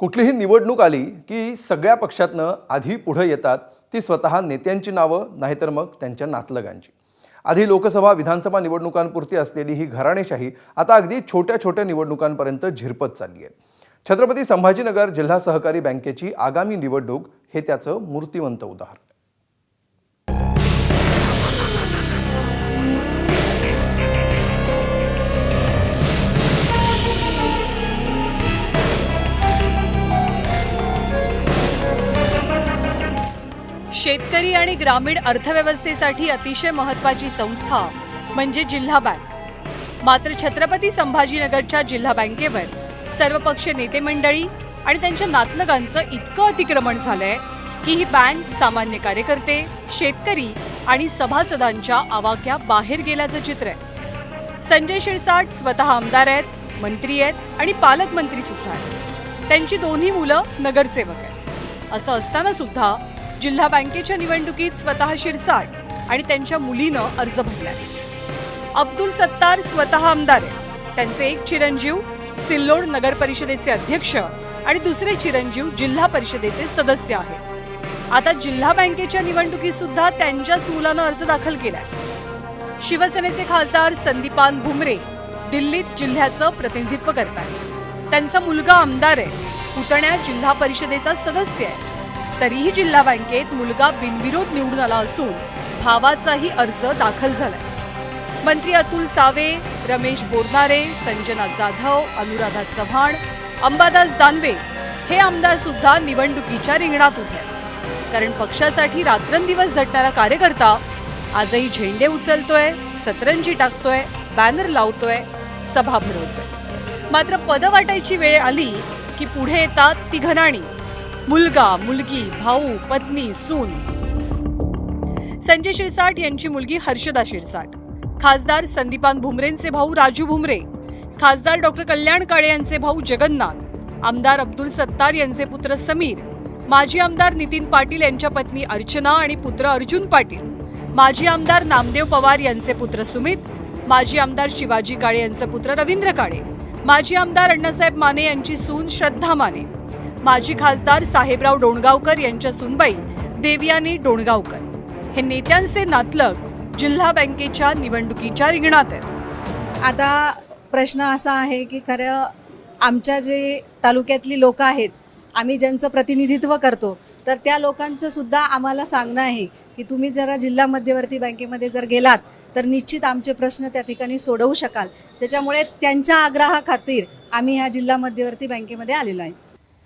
कुठलीही निवडणूक आली की सगळ्या पक्षातनं आधी पुढे येतात ती स्वतः नेत्यांची नावं, नाहीतर मग त्यांच्या नातलगांची. आधी लोकसभा विधानसभा निवडणुकांपुरती असलेली ही घराणेशाही आता अगदी छोट्या छोट्या निवडणुकांपर्यंत झिरपत चालली आहे. छत्रपती संभाजीनगर जिल्हा सहकारी बँकेची आगामी निवडणूक हे त्याचं मूर्तिमंत उदाहरण. शेतकरी आणि ग्रामीण अर्थव्यवस्थेसाठी अतिशय महत्त्वाची संस्था म्हणजे जिल्हा बँक. मात्र छत्रपती संभाजीनगरच्या जिल्हा बँकेवर सर्वपक्षीय नेते मंडळी आणि त्यांच्या नातलगांचं इतकं अतिक्रमण झालंय की ही बँक सामान्य कार्यकर्ते, शेतकरी आणि सभासदांच्या आवाक्या बाहेर गेल्याचं चित्र आहे. संजय शिरसाट स्वतः आमदार आहेत, मंत्री आहेत आणि पालकमंत्री सुद्धा आहेत. त्यांची दोन्ही मुलं नगरसेवक आहेत. असं असताना सुद्धा जिल्हा बँकेच्या निवडणुकीत स्वतः शिरसाट आणि त्यांच्या मुलीनं अर्ज भरलाय. अब्दुल सत्तार स्वतः आमदार आहेत. त्यांचे एक चिरंजीव सिल्लोड नगर परिषदेचे अध्यक्ष आणि दुसरे चिरंजीव जिल्हा परिषदेचे सदस्य आहेत. आता जिल्हा बँकेच्या निवडणुकीत सुद्धा त्यांच्याच मुलानं अर्ज दाखल केलाय. शिवसेनेचे खासदार संदीपान भुमरे दिल्लीत जिल्ह्याचं प्रतिनिधित्व करतात. त्यांचा मुलगा आमदार आहे, पुतण्या जिल्हा परिषदेचा सदस्य आहे. तरीही जिल्हा बँकेत मुलगा बिनविरोध निवडून आला असून भावाचाही अर्ज दाखल झालाय. मंत्री अतुल सावे, रमेश बोरनारे, संजना जाधव, अनुराधा चव्हाण, अंबादास दानवे हे आमदार सुद्धा निवडणुकीच्या रिंगणात उभे आहेत. कारण पक्षासाठी रात्रंदिवस झटणारा कार्यकर्ता आजही झेंडे उचलतोय, सतरंजी टाकतोय, बॅनर लावतोय, सभा भरवतोय. मात्र पद वाटायची वेळ आली की पुढे येतात ती घराणी, मुलगा, मुलगी, भाऊ, पत्नी, सून. संजय शिरसाट यांची मुलगी हर्षदा शिरसाट, खासदार संदीपान भुमरेंचे भाऊ राजू भुमरे, खासदार डॉक्टर कल्याण काळे यांचे भाऊ जगन्नाथ, आमदार अब्दुल सत्तार यांचे पुत्र समीर, माजी आमदार नितीन पाटील यांच्या पत्नी अर्चना आणि पुत्र अर्जुन पाटील, माजी आमदार नामदेव पवार यांचे पुत्र सुमित, माजी आमदार शिवाजी काळे यांचे पुत्र रवींद्र काळे, माजी आमदार अण्णासाहेब माने यांची सून श्रद्धा माने, माजी खासदार साहेबराव डोणगावकर यांच्या सूनबाई देवयानी डोणगावकर हे नेत्यांचे नातलग जिल्हा बँकेच्या निवडणुकीच्या रिंगणात आहेत. आता प्रश्न असा आहे की खरं आमच्या जे तालुक्यातली लोक आहेत, आम्ही ज्यांचं प्रतिनिधित्व करतो, तर त्या लोकांचं सुद्धा आम्हाला सांगणं आहे की तुम्ही जरा जिल्हा मध्यवर्ती बँकेमध्ये जर गेलात तर निश्चित आमचे प्रश्न त्या ठिकाणी सोडवू शकाल. त्याच्यामुळे त्यांच्या आग्रहाखातीर आम्ही ह्या जिल्हा मध्यवर्ती बँकेमध्ये आलेलो आहे.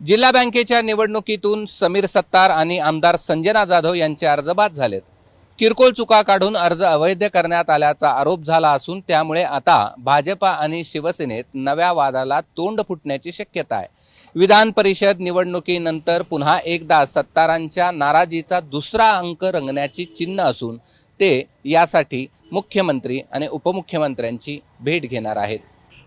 जिल्हा बँकेच्या निवडणुकीतून समीर सत्तार आणि आमदार संजना जाधव यांचे अर्ज बाद झालेत. किरकोळ चुका काढून अर्ज अवैध करण्यात आल्याचा आरोप झाला असून त्यामुळे आता भाजपा आणि शिवसेनेत नव्या वादाला तोंड फुटण्याची शक्यता आहे. विधान परिषद निवडणुकीनंतर पुन्हा एकदा सत्तारांच्या नाराजीचा दुसरा अंक रंगण्याची चिन्ह असून ते यासाठी मुख्यमंत्री आणि उपमुख्यमंत्र्यांची भेट घेणार आहेत.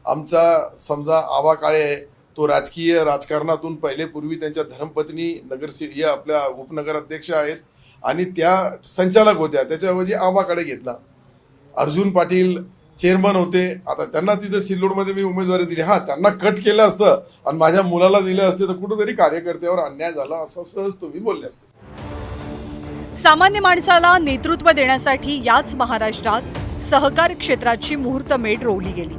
आमचा समजा आबा काळे तो राजकीय राजकारणातून पूर्वी त्यांच्या धर्मपत्नी आपल्या उपनगराध्यक्ष आहेत आणि त्या संचालक होत्या, त्याच्याऐवजी आबाकडे घेतला. अर्जुन पाटील चेअरमन होते, आता त्यांना तिथे सिल्लोडमध्ये मी उमेदवारी दिली. त्यांना कट केलं असतं आणि माझ्या मुलाला दिलं असते तर कुठेतरी कार्यकर्त्यावर अन्याय झाला असं सहज तुम्ही बोलले असते. सामान्य माणसाला नेतृत्व देण्यासाठी याच महाराष्ट्रात सहकार क्षेत्राची मुहूर्तमेढ रोवली गेली.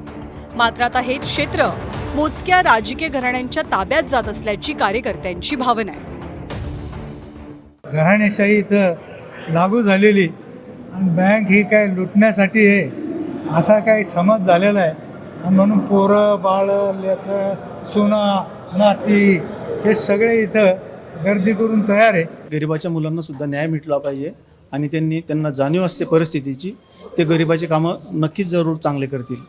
मात्र आता हे क्षेत्र मोजक्या राजकीय घराण्यांच्या ताब्यात जात असल्याची कार्यकर्त्यांची भावना आहे. घराणेशाही इथं लागू झालेली आणि बँक ही काय लुटण्यासाठी आहे असा काही समज झालेला आहे. आणि म्हणून पोरं, बाळं, लेकरं, सुना, नाती हे सगळे इथं गर्दी करून तयार आहे. गरिबाच्या मुलांना सुद्धा न्याय मिळाला पाहिजे आणि त्यांना जाणीव असते परिस्थितीची. ते गरिबाची कामं नक्कीच जरूर चांगले करतील.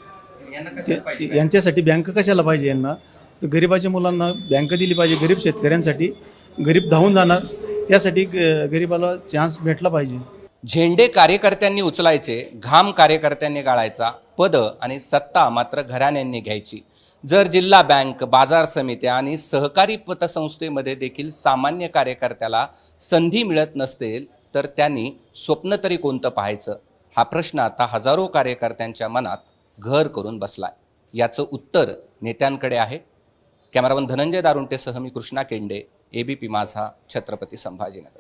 यांच्यासाठी बँक कशाला पाहिजे यांना? तर गरिबाच्या मुलांना बँक दिली पाहिजे. गरीब शेतकऱ्यांसाठी गरीब धावून जाणार, त्यासाठी गरिबाला चान्स भेटला पाहिजे. झेंडे कार्यकर्त्यांनी उचलायचे, घाम कार्यकर्त्यांनी गाळायचा, पद आणि सत्ता मात्र घराण्यांनी घ्यायची. जर जिल्हा बँक, बाजार समित्या आणि सहकारी पतसंस्थेमध्ये देखील सामान्य कार्यकर्त्याला संधी मिळत नसतील तर त्यांनी स्वप्न तरी कोणतं पाहायचं? हा प्रश्न आता हजारो कार्यकर्त्यांच्या मनात घर करून बसलाय. याचं उत्तर नेत्यांकडे आहे. कॅमेरामन धनंजय दारुंटेसह मी कृष्णा केंडे, ABP माझा, छत्रपती संभाजीनगर.